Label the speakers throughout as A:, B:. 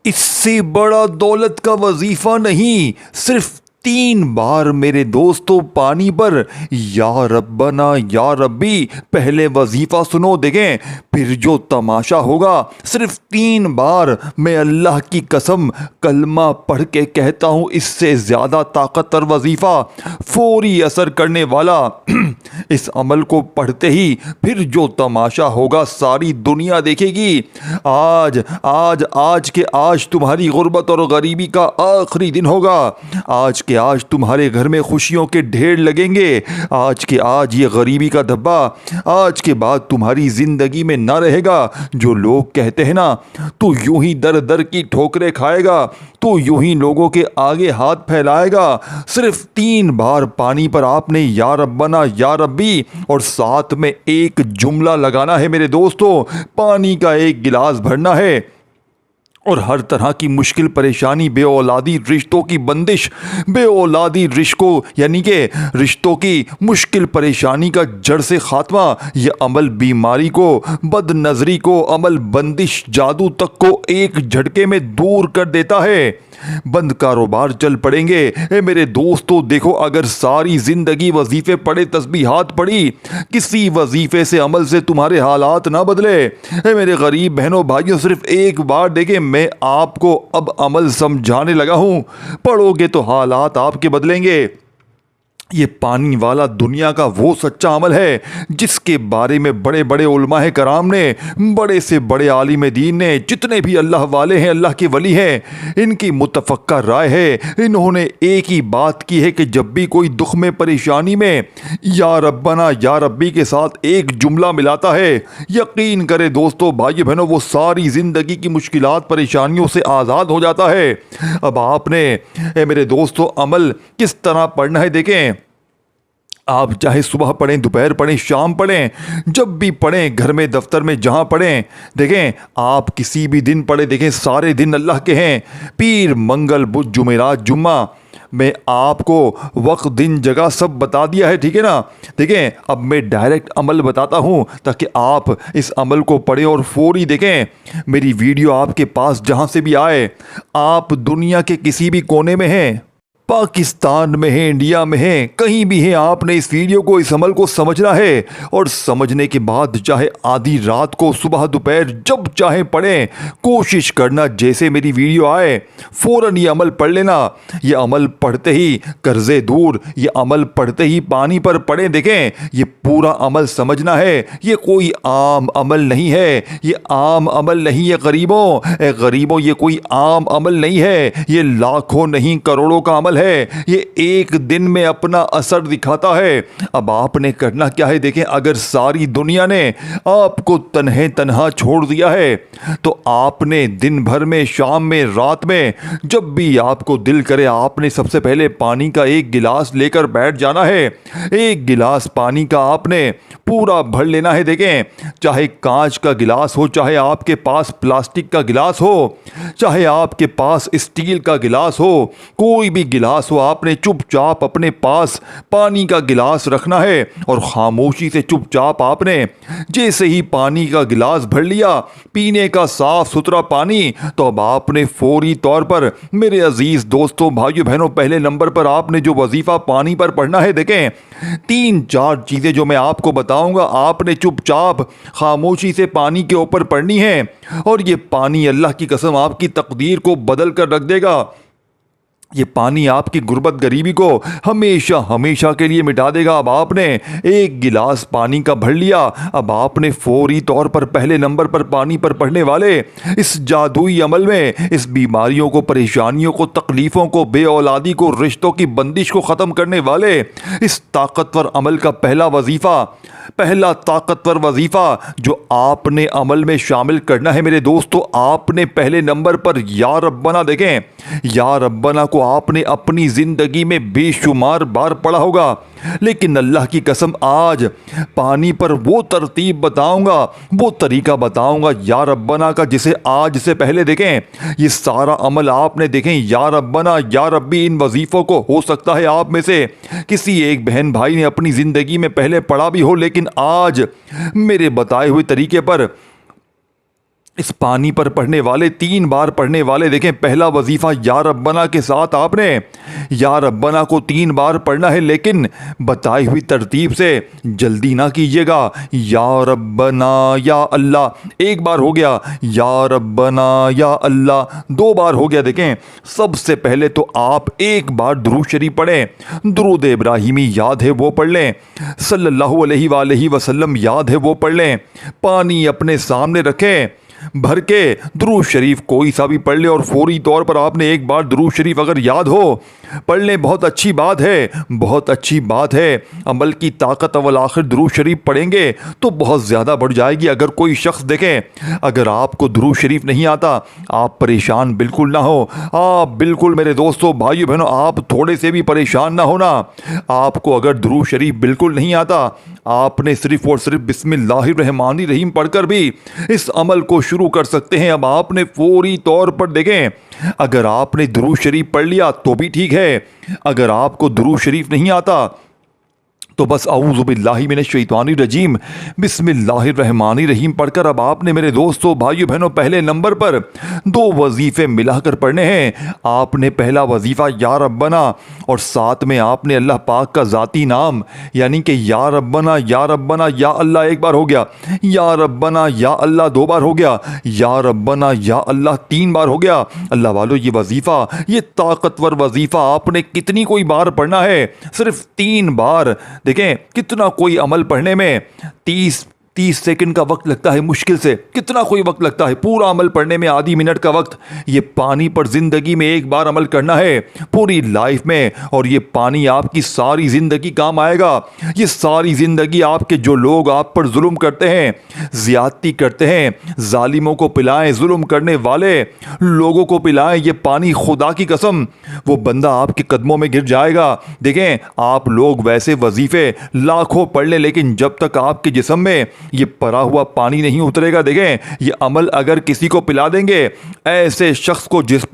A: इससे बड़ा दौलत का वजीफा नहीं, सिर्फ 3 बार मेरे दोस्तों पानी पर या रब्बना या रब्बी। पहले वजीफा सुनो, देखें फिर जो तमाशा होगा। सिर्फ 3 बार, मैं अल्लाह की कसम कलमा पढ़ के कहता हूँ, इससे ज़्यादा ताकतवर वजीफा, फौरी असर करने वाला। इस अमल को पढ़ते ही फिर जो तमाशा होगा सारी दुनिया देखेगी। आज आज आज के आज तुम्हारी गुर्बत और गरीबी का आखिरी दिन होगा। आज के आज तुम्हारे घर में खुशियों के ढेर लगेंगे। आज के आज ये गरीबी का धब्बा आज के बाद तुम्हारी जिंदगी में ना रहेगा। जो लोग कहते हैं ना, तू यूं ही दर दर की ठोकरें खाएगा, तो यूं ही लोगों के आगे हाथ फैलाएगा। सिर्फ 3 बार पानी पर आपने या रब्बना या रब्बी और साथ में एक जुमला लगाना है मेरे दोस्तों। पानी का एक गिलास भरना है और हर तरह की मुश्किल परेशानी, बेऔलादी रिश्तों की बंदिश, बेऔलादी रिश्तों यानी कि रिश्तों की मुश्किल परेशानी का जड़ से खात्मा, यह अमल बीमारी को, बदनजरी को, अमल बंदिश, जादू तक को एक झटके में दूर कर देता है। बंद कारोबार चल पड़ेंगे। मेरे दोस्तों देखो, अगर सारी जिंदगी वजीफे पढ़े, तस्बीहात पढ़ी, किसी वजीफे से अमल से तुम्हारे हालात ना बदले। मेरे गरीब बहनों भाइयों, सिर्फ एक बार देखें, मैं आपको अब अमल समझाने लगा हूं। पढ़ोगे तो हालात आपके बदलेंगे। ये पानी वाला दुनिया का वो सच्चा अमल है जिसके बारे में बड़े बड़े उलमाए कराम ने, बड़े से बड़े आलिम दीन ने, जितने भी अल्लाह वाले हैं, अल्लाह के वली हैं, इनकी मुतफ़क्का राय है। इन्होंने एक ही बात की है कि जब भी कोई दुख में, परेशानी में या रब्बना या रब्बी के साथ एक जुमला मिलाता है, यकीन करे दोस्तों, भाई बहनों, वो सारी ज़िंदगी की मुश्किलात, परेशानियों से आज़ाद हो जाता है। अब आपने मेरे दोस्तों अमल किस तरह पढ़ना है देखें। आप चाहे सुबह पढ़ें, दोपहर पढ़ें, शाम पढ़ें, जब भी पढ़ें, घर में, दफ्तर में, जहाँ पढ़ें, देखें आप किसी भी दिन पढ़ें, देखें सारे दिन अल्लाह के हैं। पीर, मंगल, बुध, जुमेरात, जुम्मा, मैं आपको वक्त, दिन, जगह सब बता दिया है, ठीक है ना। देखें अब मैं डायरेक्ट अमल बताता हूँ ताकि आप इस अमल को पढ़ें और फौरी देखें। मेरी वीडियो आपके पास जहाँ से भी आए, आप दुनिया के किसी भी कोने में हैं, पाकिस्तान में है, इंडिया में है, कहीं भी है, आपने इस वीडियो को, इस अमल को समझना है। और समझने के बाद चाहे आधी रात को, सुबह, दोपहर, जब चाहे पढ़ें। कोशिश करना जैसे मेरी वीडियो आए फ़ौरन ये अमल पढ़ लेना। ये अमल पढ़ते ही कर्जे दूर, ये अमल पढ़ते ही पानी पर पढ़ें। देखें ये पूरा अमल समझना है। ये कोई आम अमल नहीं है, ये आम अमल नहीं है गरीबों। गरीबों ये कोई आम अमल नहीं है, ये लाखों नहीं करोड़ों का अमल है। ये एक दिन में अपना असर दिखाता है। अब आपने करना क्या है देखें, अगर सारी दुनिया ने आपको तन्हे तन्हा छोड़ दिया है तो आपने दिन भर में, शाम में, रात में, जब भी आपको दिल करे, आपने सबसे पहले पानी का एक गिलास लेकर बैठ जाना है। एक गिलास पानी का आपने पूरा भर लेना है। देखें चाहे कांच का गिलास हो, चाहे आपके पास प्लास्टिक का गिलास हो, चाहे आपके पास स्टील का गिलास हो, कोई भी गिलास हो, आपने चुपचाप अपने पास पानी का गिलास रखना है और खामोशी से चुपचाप आपने जैसे ही पानी का गिलास भर लिया, पीने का साफ सुथरा पानी, तो अब आपने फौरी तौर पर मेरे अजीज दोस्तों, भाइयों बहनों, पहले नंबर पर आपने जो वजीफा पानी पर पढ़ना है, देखें 3-4 चीजें जो मैं आपको बताऊंगा, आपने चुपचाप खामोशी से पानी के ऊपर पढ़नी है। और ये पानी अल्लाह की कसम आपकी तकदीर को बदल कर रख देगा। ये पानी आपकी गुर्बत, गरीबी को हमेशा हमेशा के लिए मिटा देगा। अब आपने एक गिलास पानी का भर लिया, अब आपने फौरी तौर पर पहले नंबर पर पानी पर पढ़ने वाले इस जादुई अमल में, इस बीमारियों को, परेशानियों को, तकलीफ़ों को, बेऔलादी को, रिश्तों की बंदिश को ख़त्म करने वाले इस ताकतवर अमल का पहला वजीफ़ा, पहला ताकतवर वजीफ़ा जो आपने अमल में शामिल करना है मेरे दोस्तों, आपने पहले नंबर पर या रब्बना, देखें या रब्बना को आपने अपनी ज़िंदगी में बेशुमार बार पढ़ा होगा, लेकिन अल्लाह की कसम आज पानी पर वो तरतीब बताऊंगा, वो तरीका बताऊंगा या रब्बना का, जिसे आज से पहले देखें ये सारा अमल आपने, देखें या रब्बना या रब्बी, इन वजीफ़ों को हो सकता है आप में से किसी एक बहन भाई ने अपनी ज़िंदगी में पहले पढ़ा भी हो, लेकिन आज मेरे बताए हुए तरीके पर इस पानी पर पढ़ने वाले 3 बार पढ़ने वाले देखें, पहला वजीफा या रब्बना के साथ आपने या रब्बना को 3 बार पढ़ना है, लेकिन बताई हुई तरतीब से, जल्दी ना कीजिएगा। या रब्बना या अल्लाह 1 बार हो गया, या रब्बना या अल्लाह 2 बार हो गया। देखें, सबसे पहले तो आप 1 बार दुरूद शरीफ पढ़ें, दुरूद इब्राहिमी याद है वो पढ़ लें, सल्लल्लाहु अलैहि वसल्लम याद है वो पढ़ लें, पानी अपने सामने रखें, भर के दुरूद शरीफ कोई सा भी पढ़ ले, और फौरी तौर पर आपने 1 बार दुरूद शरीफ अगर याद हो पढ़ लें। बहुत अच्छी बात है, बहुत अच्छी बात है। अमल की ताकत अव्वल आखिर दुरूद शरीफ पढ़ेंगे तो बहुत ज़्यादा बढ़ जाएगी। अगर कोई शख्स देखें, अगर आपको दुरूद शरीफ नहीं आता, आप परेशान बिल्कुल ना हो। आप बिल्कुल मेरे दोस्तों, भाइयों बहनों, आप थोड़े से भी परेशान ना होना। आपको अगर दुरूद शरीफ बिल्कुल नहीं आता, आपने सिर्फ और सिर्फ बिस्मिल्लाहिर्रहमानिर्रहीम पढ़कर भी इस अमल को शुरू कर सकते हैं। अब आपने फौरी तौर पर देखें, अगर आपने दुरूद शरीफ पढ़ लिया तो भी ठीक है, अगर आपको दुरूद शरीफ नहीं आता तो बस औज़ु बिल्लाहि मिनश शैतानिर रजीम बिस्मिल्लाहिर्रहमानिर्रहीम पढ़कर अब आपने मेरे दोस्तों, भाइयों बहनों, पहले नंबर पर 2 वजीफ़े मिलाकर पढ़ने हैं। आपने पहला वजीफ़ा या रब्बना, और साथ में आपने अल्लाह पाक का ज़ाती नाम, यानी कि या रब्बना या अल्लाह 1 बार हो गया, या रब्बना या अल्लाह 2 बार हो गया, या रब्बना या अल्लाह 3 बार हो गया। अल्लाह वालों, ये वजीफ़ा, ये ताकतवर वजीफ़ा आपने कितनी कोई बार पढ़ना है? सिर्फ 3 बार। देखें, कितना कोई अमल पढ़ने में 30 सेकंड का वक्त लगता है, मुश्किल से कितना कोई वक्त लगता है। पूरा अमल पढ़ने में आधी मिनट का वक्त। ये पानी पर जिंदगी में 1 बार अमल करना है पूरी लाइफ में, और ये पानी आपकी सारी जिंदगी काम आएगा। ये सारी जिंदगी आपके, जो लोग आप पर जुल्म करते हैं, ज्यादती करते हैं, जालिमों को पिलाएं, जुल्म करने वाले लोगों को पिलाएं ये पानी। खुदा की कसम, वो बंदा आपके कदमों में गिर जाएगा। देखें, आप लोग वैसे वजीफे लाखों पढ़ लें, लेकिन जब तक आपके जिस्म में ये परा हुआ पानी नहीं उतरेगा, देखें, ये अमल अगर किसी को पिला देंगे, ऐसे शख्स को जिस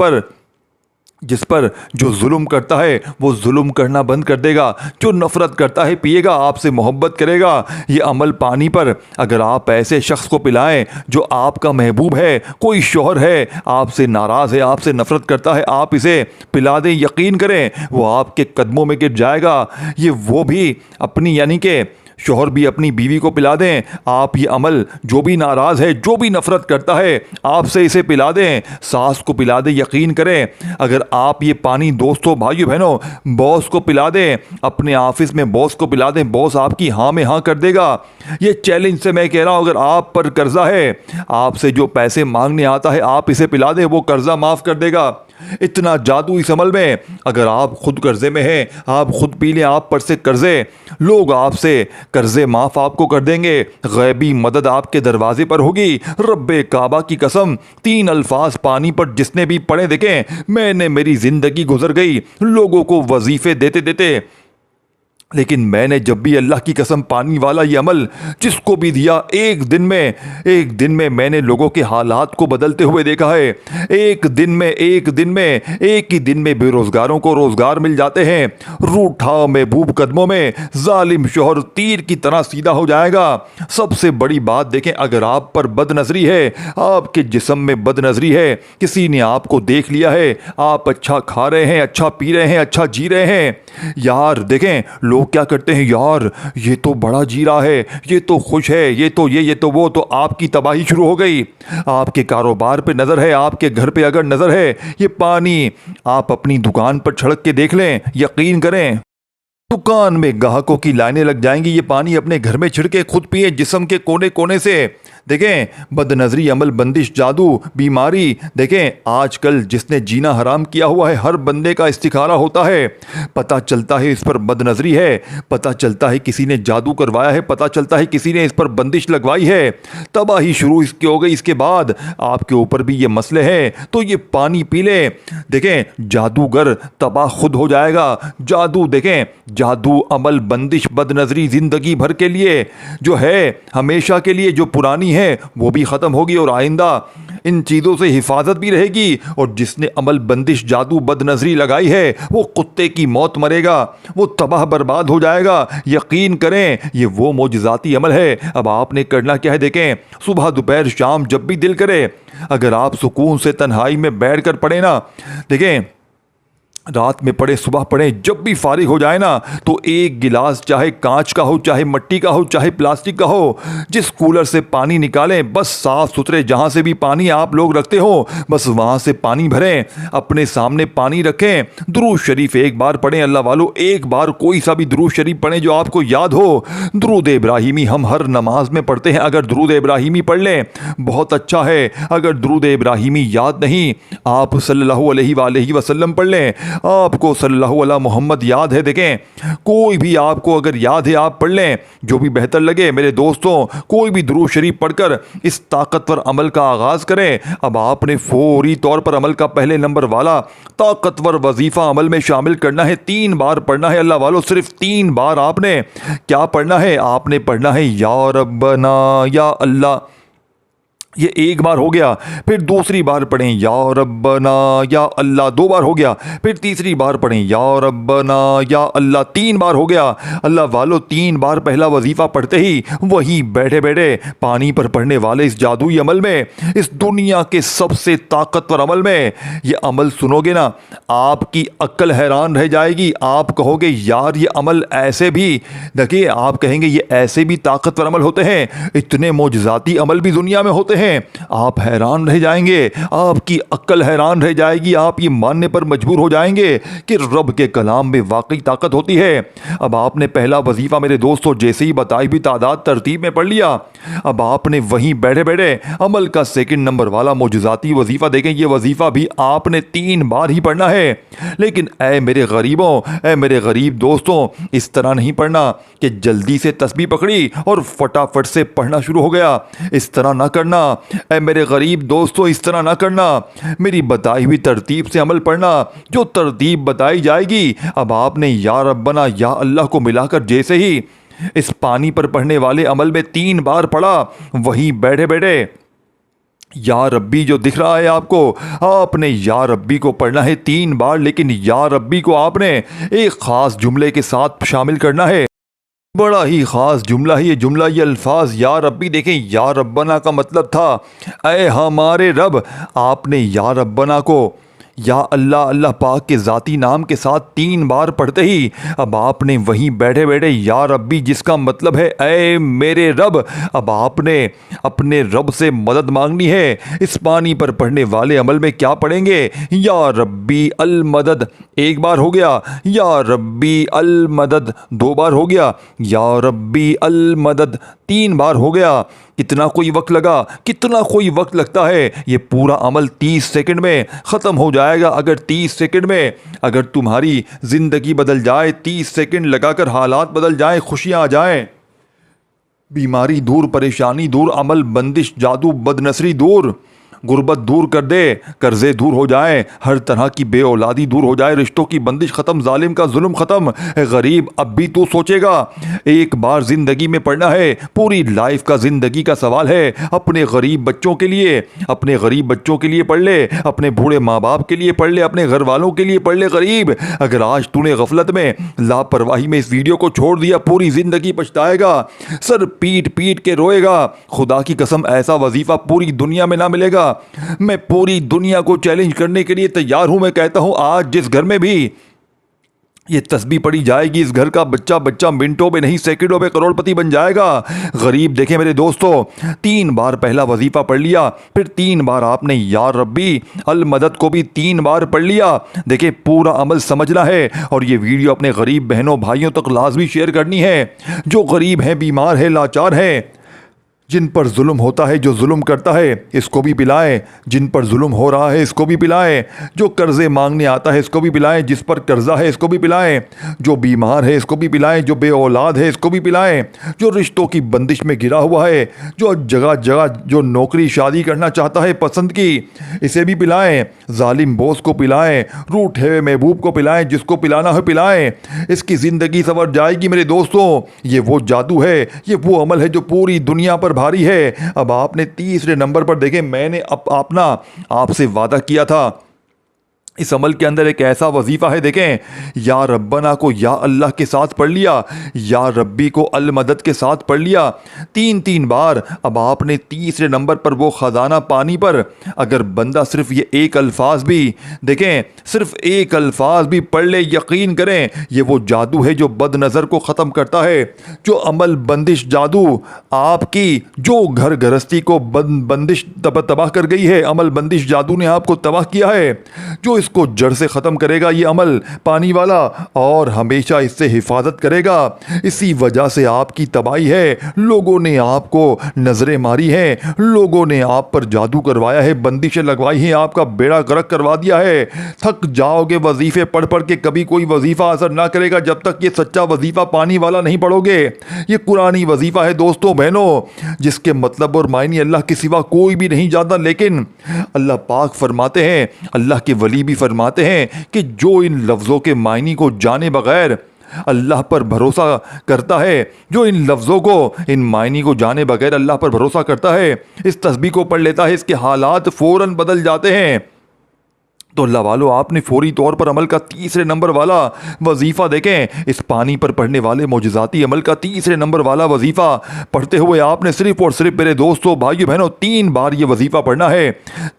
A: पर जो जुल्म करता है वो जुल्म करना बंद कर देगा, जो नफरत करता है पिएगा, आपसे मोहब्बत करेगा। ये अमल पानी पर अगर आप ऐसे शख्स को पिलाएं जो आपका महबूब है, कोई शौहर है आपसे नाराज़ है, आपसे नफरत करता है, आप इसे पिला दें, यकीन करें वो आपके कदमों में गिर जाएगा। ये वो भी अपनी, यानी कि शौहर भी अपनी बीवी को पिला दें। आप ये अमल, जो भी नाराज़ है, जो भी नफरत करता है, आपसे इसे पिला दें, सास को पिला दें, यकीन करें। अगर आप ये पानी दोस्तों, भाइयों बहनों, बॉस को पिला दें, अपने ऑफिस में बॉस को पिला दें, बॉस आपकी हाँ में हाँ कर देगा। ये चैलेंज से मैं कह रहा हूँ, अगर आप पर कर्जा है, आपसे जो पैसे मांगने आता है, आप इसे पिला दें, वो कर्जा माफ़ कर देगा। इतना जादू इस अमल में। अगर आप खुद कर्जे में हैं, आप खुद पी लें आप पर से कर्जे, लोग आपसे कर्जे माफ़ आपको कर देंगे। गैबी मदद आपके दरवाजे पर होगी। रब्बे काबा की कसम, 3 अल्फाज पानी पर जिसने भी पढ़े, देखें, मैंने, मेरी ज़िंदगी गुजर गई लोगों को वजीफ़े देते देते, लेकिन मैंने जब भी अल्लाह की कसम पानी वाला ये अमल जिसको भी दिया, एक दिन में मैंने लोगों के हालात को बदलते हुए देखा है। एक ही दिन में बेरोजगारों को रोजगार मिल जाते हैं। रूठा महबूब कदमों में जालिम शौहर तीर की तरह सीधा हो जाएगा। सबसे बड़ी बात देखें, अगर आप पर बदनजरी है, आपके जिस्म में बदनजरी है, किसी ने आपको देख लिया है, आप अच्छा खा रहे हैं, अच्छा पी रहे हैं, अच्छा जी रहे हैं, यार देखें, लोग क्या करते हैं, यार ये तो बड़ा जी रहा है, ये तो खुश है, ये तो वो, तो आपकी तबाही शुरू हो गई। आपके कारोबार पे नज़र है, आपके घर पे अगर नज़र है, ये पानी आप अपनी दुकान पर छिड़क के देख लें, यकीन करें दुकान में ग्राहकों की लाइनें लग जाएंगी। ये पानी अपने घर में छिड़के खुद पिए, जिस्म के कोने कोने से। देखें, बदनजरी, अमल, बंदिश, जादू, बीमारी, देखें आजकल जिसने जीना हराम किया हुआ है, हर बंदे का इस्तिखारा होता है, पता चलता है इस पर बदनजरी है, पता चलता है किसी ने जादू करवाया है, पता चलता है किसी ने इस पर बंदिश लगवाई है, तबाही शुरू इसकी हो गई। इसके बाद आपके ऊपर भी ये मसले हैं, तो ये पानी पी लें। देखें, जादूगर तबाह खुद हो जाएगा। जादू, देखें, जादू, अमल, बंदिश, बदनजरी ज़िंदगी भर के लिए जो है, हमेशा के लिए जो पुरानी है वो भी ख़त्म होगी, और आइंदा इन चीज़ों से हिफाजत भी रहेगी, और जिसने अमल बंदिश जादू बदनजरी लगाई है वो कुत्ते की मौत मरेगा, वो तबाह बर्बाद हो जाएगा। यकीन करें ये वो मोजज़ाती अमल है। अब आपने करना क्या है, देखें, सुबह दोपहर शाम जब भी दिल करे, अगर आप सुकून से तन्हाई में बैठ कर पढ़े ना, देखें, रात में पढ़े सुबह पढ़े, जब भी फारिग हो जाए ना, तो एक गिलास चाहे कांच का हो, चाहे मिट्टी का हो, चाहे प्लास्टिक का हो, जिस कूलर से पानी निकालें, बस साफ सुथरे जहाँ से भी पानी आप लोग रखते हो बस वहाँ से पानी भरें, अपने सामने पानी रखें, दुरूद शरीफ एक बार पढ़ें। अल्लाह वालों, एक बार कोई सा भी दुरूद शरीफ पढ़ें जो आपको याद हो। दुरूद इब्राहिमी हम हर नमाज में पढ़ते हैं, अगर दुरूद इब्राहिमी पढ़ लें बहुत अच्छा है। अगर दुरूद इब्राहिमी याद नहीं, आप सल्लल्लाहु अलैहि वसल्लम पढ़ लें, आपको सल्लल्लाहु अलैहि मोहम्मद याद है, देखें, कोई भी आपको अगर याद है आप पढ़ लें, जो भी बेहतर लगे। मेरे दोस्तों, कोई भी दुरूद शरीफ पढ़कर इस ताकतवर अमल का आगाज़ करें। अब आपने फौरी तौर पर अमल का पहले नंबर वाला ताकतवर वजीफ़ा अमल में शामिल करना है। 3 बार पढ़ना है अल्लाह वालों, सिर्फ 3 बार आपने क्या पढ़ना है, आपने पढ़ना है या रब्बना या अल्लाह। ये एक बार हो गया, फिर दूसरी बार पढ़ें या रब्बना या अल्लाह, 2 बार हो गया, फिर तीसरी बार पढ़ें या रब्बना या अल्लाह, 3 बार हो गया। अल्लाह वालों, 3 बार पहला वजीफ़ा पढ़ते ही वहीं बैठे बैठे पानी पर पढ़ने वाले इस जादुई अमल में, इस दुनिया के सबसे ताकतवर अमल में, ये अमल सुनोगे ना, आपकी अक्ल हैरान रह जाएगी। आप कहोगे यार ये अमल ऐसे भी, देखिए, आप कहेंगे ये ऐसे भी ताकतवर अमल होते हैं, इतने मोजज़ाती अमल भी दुनिया में होते हैं। आप हैरान रह जाएंगे, आपकी अक्ल हैरान रह जाएगी, आप ये मानने पर मजबूर हो जाएंगे कि रब के कलाम में वाकई ताकत होती है। अब आपने पहला वजीफा मेरे दोस्तों जैसे ही बताई भी तादाद तरतीब में पढ़ लिया, अब आपने वहीं बैठे बैठे अमल का सेकंड नंबर वाला मोजज़ाती वजीफा, देखें, ये वजीफा भी आपने 3 बार ही पढ़ना है। लेकिन ऐ मेरे गरीबों, ऐ मेरे गरीब दोस्तों, इस तरह नहीं पढ़ना कि जल्दी से तस्बीह पकड़ी और फटाफट से पढ़ना शुरू हो गया। इस तरह ना करना ऐ मेरे गरीब दोस्तों, इस तरह ना करना। मेरी बताई हुई तरतीब से अमल पढ़ना, जो तरतीब बताई जाएगी। अब आपने या रब्बना या अल्लाह को मिलाकर जैसे ही इस पानी पर पढ़ने वाले अमल में 3 बार पढ़ा, वहीं बैठे बैठे या रब्बी जो दिख रहा है आपको, आपने या रब्बी को पढ़ना है 3 बार, लेकिन या रब्बी को आपने एक ख़ास जुमले के साथ शामिल करना है। बड़ा ही ख़ास जुमला है ये जुमला, ये अल्फाज या रब्बी। देखें, या रब्बना का मतलब था ऐ हमारे रब। आपने या रब्बना को या अल्लाह, अल्लाह पाक के ज़ाती नाम के साथ 3 बार पढ़ते ही अब आपने वहीं बैठे बैठे या रब्बी, जिसका मतलब है ऐ मेरे रब, अब आपने अपने रब से मदद मांगनी है। इस पानी पर पढ़ने वाले अमल में क्या पढ़ेंगे, या रब्बी अल मदद 1 बार हो गया, या रब्बी अल मदद 2 बार हो गया, या रब्बी अल मदद 3 बार हो गया। कितना कोई वक्त लगा, कितना कोई वक्त लगता है। ये पूरा अमल 30 सेकंड में ख़त्म हो जाएगा। अगर 30 सेकंड में अगर तुम्हारी ज़िंदगी बदल जाए, 30 सेकंड लगाकर हालात बदल जाएं, खुशियाँ आ जाएं, बीमारी दूर, परेशानी दूर, अमल बंदिश जादू बदनसरी दूर, गुर्बत दूर कर दे, कर्जे दूर हो जाए, हर तरह की बे औलादी दूर हो जाए, रिश्तों की बंदिश ख़त्म, जालिम का जुल्म ख़त्म। गरीब, अब भी तू सोचेगा, एक बार ज़िंदगी में पढ़ना है, पूरी लाइफ का ज़िंदगी का सवाल है। अपने गरीब बच्चों के लिए, अपने गरीब बच्चों के लिए पढ़ ले, अपने बूढ़े माँ बाप के लिए पढ़ ले, अपने घर वालों के लिए पढ़ ले। गरीब, अगर आज तूने गफलत में, लापरवाही में इस वीडियो को छोड़ दिया, पूरी ज़िंदगी पछताएगा, सर पीट पीट के रोएगा। खुदा की कसम, ऐसा वजीफ़ा पूरी दुनिया में ना मिलेगा। मैं पूरी दुनिया को चैलेंज करने के लिए तैयार हूं। मैं कहता हूं, आज जिस घर में भी ये तस्बीह पढ़ी जाएगी, इस घर का बच्चा बच्चा मिनटों में नहीं सेकंडों में करोड़पति बन जाएगा। गरीब, देखें मेरे दोस्तों, 3 बार पहला वजीफा पढ़ लिया, फिर 3 बार आपने या रब्बी अल मदद को भी 3 बार पढ़ लिया। देखिए, पूरा अमल समझना है और ये वीडियो अपने गरीब बहनों भाइयों तक लाजमी शेयर करनी है। जो गरीब हैं, बीमार हैं, लाचार हैं, जिन पर जुल्म होता है, जो जुल्म करता है, इसको भी पिलाएं। जिन पर जुल्म हो रहा है, इसको भी पिलाएं। जो कर्जे मांगने आता है, इसको भी पिलाएं। जिस पर कर्जा है, इसको भी पिलाएं। जो बीमार है, इसको भी पिलाएं। जो बे औलाद है, इसको भी पिलाएं। जो रिश्तों की बंदिश में गिरा हुआ है, जो जगह जगह जो नौकरी शादी करना चाहता है पसंद की, इसे भी पिलाएं। जालिम बोस को पिलाएं, रूठे हुए महबूब को पिलाएं, जिसको पिलाना है पिलाएं। इसकी ज़िंदगी संवर जाएगी मेरे दोस्तों। ये वो जादू है, ये वो अमल है जो पूरी दुनिया पर भारी है। अब आपने तीसरे नंबर पर देखें, मैंने आपसे वादा किया था, इस अमल के अंदर एक ऐसा वजीफ़ा है, देखें, या रब्बना को या अल्लाह के साथ पढ़ लिया, या रब्बी को अल मदद के साथ पढ़ लिया 3-3 बार। अब आपने तीसरे नंबर पर वो ख़जाना पानी पर अगर बंदा सिर्फ ये एक अल्फाज भी, देखें, सिर्फ एक अल्फाज भी पढ़ ले, यकीन करें ये वो जादू है जो बद नज़र को ख़त्म करता है, जो अमल बंदिश जादू आपकी, जो घर गृहस्थी को बंदिश तबाह कर गई है, अमल बंदिश जादू ने आपको तबाह किया है, जो इसको जड़ से ख़त्म करेगा ये अमल पानी वाला, और हमेशा इससे हिफाजत करेगा। इसी वजह से आपकी तबाही है, लोगों ने आपको नज़रें मारी हैं, लोगों ने आप पर जादू करवाया है, बंदिशें लगवाई हैं, आपका बेड़ा गर्क करवा दिया है। थक जाओगे वजीफ़े पढ़ पढ़ के, कभी कोई वजीफ़ा असर ना करेगा जब तक ये सच्चा वजीफ़ा पानी वाला नहीं पढ़ोगे। ये कुरानी वजीफ़ा है दोस्तों बहनों, जिसके मतलब और मायने अल्लाह के सिवा कोई भी नहीं जानता, लेकिन अल्लाह पाक फरमाते हैं, अल्लाह के वली भी फरमाते हैं कि जो इन लफ्ज़ों के मायने को जाने बगैर अल्लाह पर भरोसा करता है, जो इन लफ्ज़ों को, इन मायने को जाने बगैर अल्लाह पर भरोसा करता है, इस तस्बीह को पढ़ लेता है, इसके हालात फ़ौरन बदल जाते हैं। तो अल्लाह वालों, आपने फौरी तौर पर अमल का तीसरे नंबर वाला वजीफ़ा देखें, इस पानी पर पढ़ने वाले मोजज़ाती अमल का तीसरे नंबर वाला वजीफ़ा पढ़ते हुए आपने सिर्फ और सिर्फ मेरे दोस्तों भाइयों बहनों 3 बार ये वजीफ़ा पढ़ना है।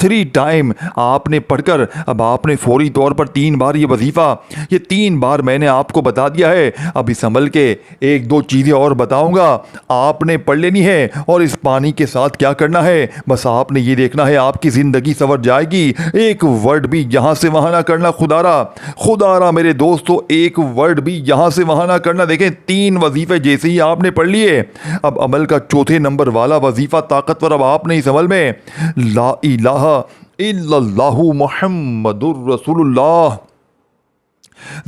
A: 3 टाइम आपने पढ़कर अब आपने फौरी तौर पर 3 बार ये वजीफ़ा, ये 3 बार मैंने आपको बता दिया है। अब इस अमल के 1-2 चीज़ें और बताऊँगा, आपने पढ़ लेनी है, और इस पानी के साथ क्या करना है, बस आपने ये देखना है, आपकी ज़िंदगी संवर जाएगी। एक वर्ड भी यहां से वहां ना करना, खुदारा मेरे दोस्तों, एक वर्ड भी यहां से वहां ना करना। देखें, 3 वजीफे जैसे ही आपने पढ़ लिए, अब अमल का चौथे नंबर वाला वजीफा ताकतवर, अब आपने इस अमल में ला इलाहा इल्लल्लाहु मुहम्मदुर रसूलुल्लाह।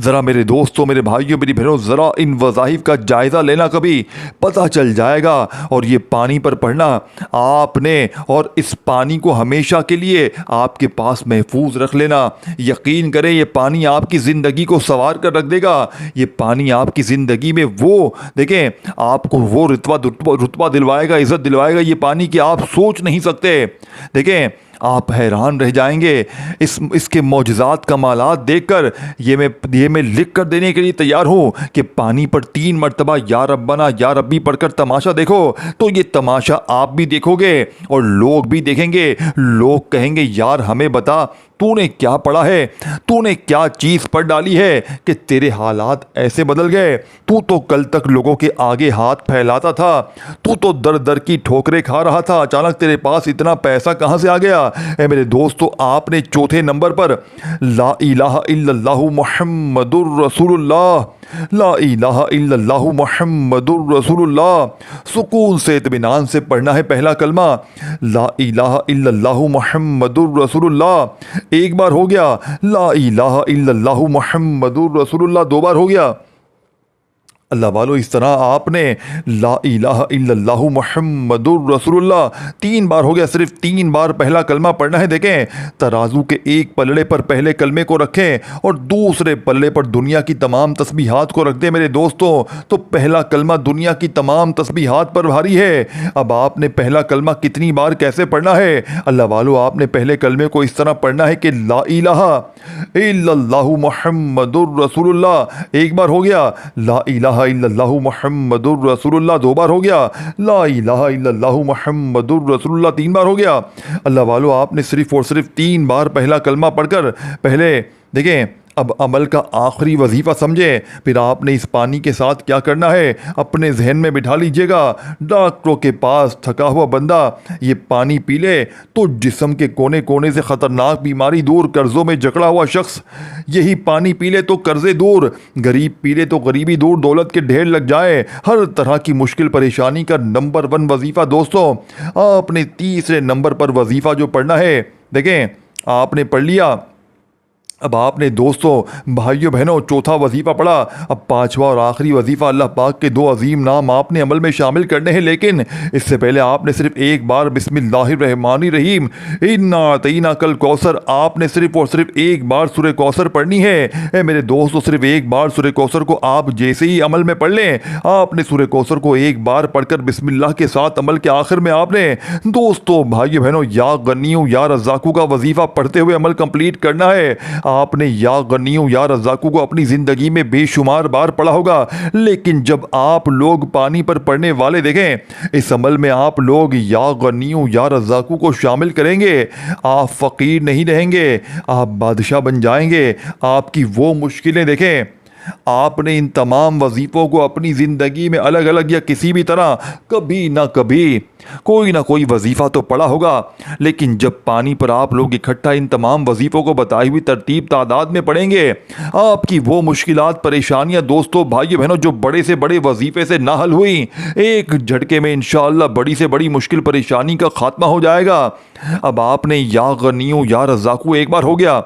A: ज़रा मेरे दोस्तों, मेरे भाइयों, मेरी बहनों, ज़रा इन वज़ाइफ का जायज़ा लेना, कभी पता चल जाएगा। और ये पानी पर पढ़ना आपने, और इस पानी को हमेशा के लिए आपके पास महफूज रख लेना। यकीन करें, ये पानी आपकी ज़िंदगी को संवार कर रख देगा। ये पानी आपकी ज़िंदगी में वो, देखें, आपको वो रुतबा दिलवाएगा, इज़्ज़त दिलवाएगा, ये पानी की आप सोच नहीं सकते। देखें, आप हैरान रह जाएंगे इसके मौजज़ात कमालात देखकर। ये मैं लिख कर देने के लिए तैयार हूँ कि पानी पर 3 मरतबा या रब्बना या रब्बी पढ़कर तमाशा देखो, तो ये तमाशा आप भी देखोगे और लोग भी देखेंगे। लोग कहेंगे, यार हमें बता, तूने क्या पढ़ा है, तूने क्या चीज़ पढ़ डाली है कि तेरे हालात ऐसे बदल गए। तू तो कल तक लोगों के आगे हाथ फैलाता था, तू तो दर दर की ठोकरें खा रहा था, अचानक तेरे पास इतना पैसा कहाँ से आ गया। ए मेरे दोस्तों, आपने चौथे नंबर पर ला इलाहा इल्लल्लाहु मुहम्मदुर रसूलुल्लाह, ला इलाहा इल्लल्लाहु मुहम्मदुर रसूलुल्लाह सुकून से, इत्मीनान से पढ़ना है पहला कलमा, ला इलाहा इल्लल्लाहु मुहम्मदुर रसूलुल्लाह। एक बार हो गया, ला इलाहा इल्लल्लाहु मुहम्मदुर रसूलुल्लाह 2 बार हो गया। अल्लाह वालों, इस तरह आपने ला इलाहा इल्लल्लाहु मुहम्मदुर रसूलुल्लाह 3 बार हो गया। सिर्फ 3 बार पहला कलमा पढ़ना है। देखें, तराजू के एक पल्ले पर पहले कलमे को रखें और दूसरे पल्ले पर दुनिया की तमाम तस्बीहात को रख दें मेरे दोस्तों। तो पहला कलमा दुनिया की तमाम तस्बीहात पर भारी है। अब आपने पहला कलमा कितनी बार कैसे पढ़ना है? अल्लाह वालों, आपने पहले कलमे को इस तरह पढ़ना है कि ला इलाहा इल्लल्लाहु मुहम्मदुर रसूलुल्लाह 1 बार हो गया, ला इलाहा इल्लल्लाहु मुहम्मदुर रसूलुल्लाह 2 बार हो गया, ला इलाहा इल्लल्लाहु मुहम्मदुर रसूलुल्लाह 3 बार हो गया। अल्लाह वालों, आपने सिर्फ और सिर्फ 3 बार पहला कलमा पढ़कर पहले देखें, अब अमल का आखिरी वजीफ़ा समझें। फिर आपने इस पानी के साथ क्या करना है, अपने जहन में बिठा लीजिएगा। डॉक्टरों के पास थका हुआ बंदा ये पानी पी ले तो जिस्म के कोने कोने से ख़तरनाक बीमारी दूर, कर्ज़ों में जकड़ा हुआ शख्स यही पानी पी ले तो कर्ज़े दूर, गरीब पी ले तो गरीबी दूर, दौलत के ढेर लग जाए। हर तरह की मुश्किल परेशानी का नंबर 1 वजीफ़ा दोस्तों, आपने तीसरे नंबर पर वजीफ़ा जो पढ़ना है, देखें, आपने पढ़ लिया अब आपने दोस्तों भाइयों बहनों चौथा वजीफ़ा पढ़ा। अब पांचवा और आखिरी वजीफ़ा अल्लाह पाक के दो अजीम नाम आपने अमल में शामिल करने हैं, लेकिन इससे पहले आपने सिर्फ एक बार बिस्मिल्लाहिर्रहमानिर्रहीम इन्ना अतईना कल कौसर आपने सिर्फ और सिर्फ एक बार सूरह कौसर पढ़नी है। मेरे दोस्तों सिर्फ एक बार सूरह कौसर को आप जैसे ही अमल में पढ़ लें, आपने सूरह कौसर को एक बार पढ़कर बिस्मिल्लाह के साथ अमल के आखिर में आपने दोस्तों भाइयों बहनों या गनियों या रज़ाकू का वजीफ़ा पढ़ते हुए अमल कंप्लीट करना है। आपने या गनियों या रज़ाकू को अपनी ज़िंदगी में बेशुमार बार पढ़ा होगा, लेकिन जब आप लोग पानी पर पढ़ने वाले देखें, इस अमल में आप लोग या गनियों या रज़ाकू को शामिल करेंगे, आप फ़कीर नहीं रहेंगे, आप बादशाह बन जाएंगे। आपकी वो मुश्किलें देखें, आपने इन तमाम वजीफ़ों को अपनी ज़िंदगी में अलग अलग या किसी भी तरह कभी ना कभी कोई ना कोई वजीफ़ा तो पढ़ा होगा, लेकिन जब पानी पर आप लोग इकट्ठा इन तमाम वजीफ़ों को बताई हुई तरतीब तादाद में पढ़ेंगे, आपकी वो मुश्किलात परेशानियां दोस्तों भाइयों बहनों जो बड़े से बड़े वजीफ़े से ना हल हुई, एक झटके में इंशाअल्लाह बड़ी से बड़ी मुश्किल परेशानी का खात्मा हो जाएगा। अब आपने या गनियों या रज़ाकू एक बार हो गया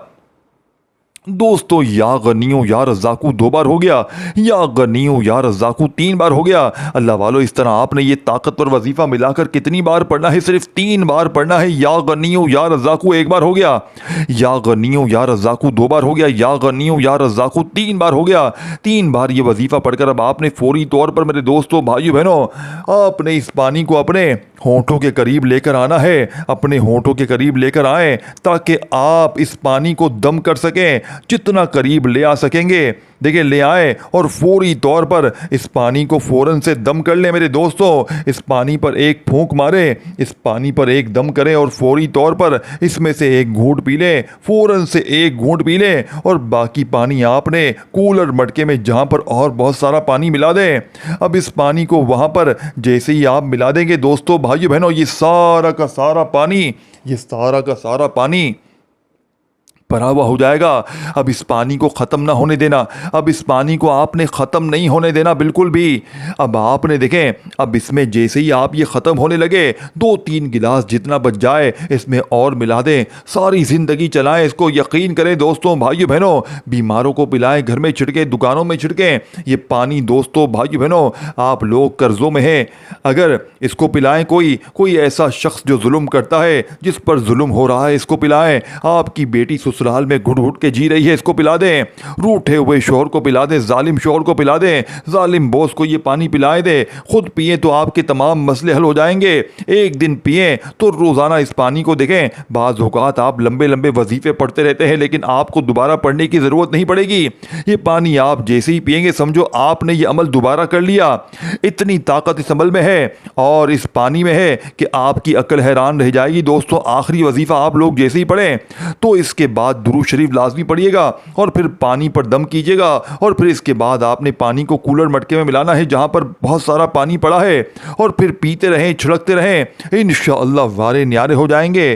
A: दोस्तों, या गनियों या रज़ाकू दो बार हो गया, या गनियों या रज़ाकू तीन बार हो गया। अल्लाह वालों इस तरह आपने ये ताकतवर वजीफ़ा मिलाकर कितनी बार पढ़ना है? सिर्फ तीन बार पढ़ना है। या गनियों या रज़ाकू एक बार हो गया, या गनियों या रज़ाकू दो बार हो गया, या गनियों या रज़ाकू तीन बार हो गया। तीन बार ये वजीफ़ा पढ़कर अब आपने फौरी तौर पर मेरे दोस्तों भाइयों बहनों आपने इस पानी को अपने होंठों के करीब लेकर आना है। अपने होंठों के करीब लेकर आएँ ताकि आप इस पानी को दम कर सकें। जितना करीब ले आ सकेंगे देखिए ले आए और फौरी तौर पर इस पानी को फ़ौरन से दम कर लें मेरे दोस्तों। इस पानी पर एक फूंक मारें, इस पानी पर एक दम करें और फौरी तौर पर इसमें से एक घूंट पी लें। फ़ौरन से एक घूंट पी लें और बाकी पानी आपने कूलर मटके में जहाँ पर और बहुत सारा पानी मिला दें। अब इस पानी को वहाँ पर जैसे ही आप मिला देंगे दोस्तों भाइयों बहनों, ये सारा का सारा पानी भरा हुआ हो जाएगा। अब इस पानी को ख़त्म ना होने देना, अब इस पानी को आपने ख़त्म नहीं होने देना बिल्कुल भी। अब आपने देखें, अब इसमें जैसे ही आप ये ख़त्म होने लगे, 2-3 गिलास जितना बच जाए इसमें और मिला दें। सारी ज़िंदगी चलाएं इसको, यकीन करें दोस्तों भाइयों बहनों, बीमारों को पिलाएं, घर में छिड़के, दुकानों में छिड़कें। ये पानी दोस्तों भाइयों बहनों, आप लोग कर्ज़ों में हैं, अगर इसको पिलाएं कोई ऐसा शख्स जो जुल्म करता है, जिस पर जुल्म हो रहा है, इसको पिलाएं। आपकी बेटी ससुराल में घुट घुट के जी रही है, इसको पिला दें। रूठे हुए शोहर को पिला दें, जालिम शोहर को पिला दें, जालिम बॉस को ये पानी पिलाए दें। खुद पिए तो आपके तमाम मसले हल हो जाएंगे। एक दिन पिए तो रोज़ाना इस पानी को देखें। बाज़ औक़ात आप लंबे लंबे वजीफ़े पढ़ते रहते हैं, लेकिन आपको दोबारा पढ़ने की ज़रूरत नहीं पड़ेगी। ये पानी आप जैसे ही पिएंगे समझो आपने ये अमल दोबारा कर लिया। इतनी ताकत इस अमल में है और इस पानी में है कि आपकी अक्ल हैरान रह जाएगी दोस्तों। आखिरी वजीफ़ा आप लोग जैसे ही पढ़ें तो इसके बाद दुरूद शरीफ लाजमी पढ़िएगा और फिर पानी पर दम कीजिएगा और फिर इसके बाद आपने पानी को कूलर मटके में मिलाना है जहां पर बहुत सारा पानी पड़ा है और फिर पीते रहें, छिड़कते रहें। इंशाअल्लाह वारे न्यारे हो जाएंगे।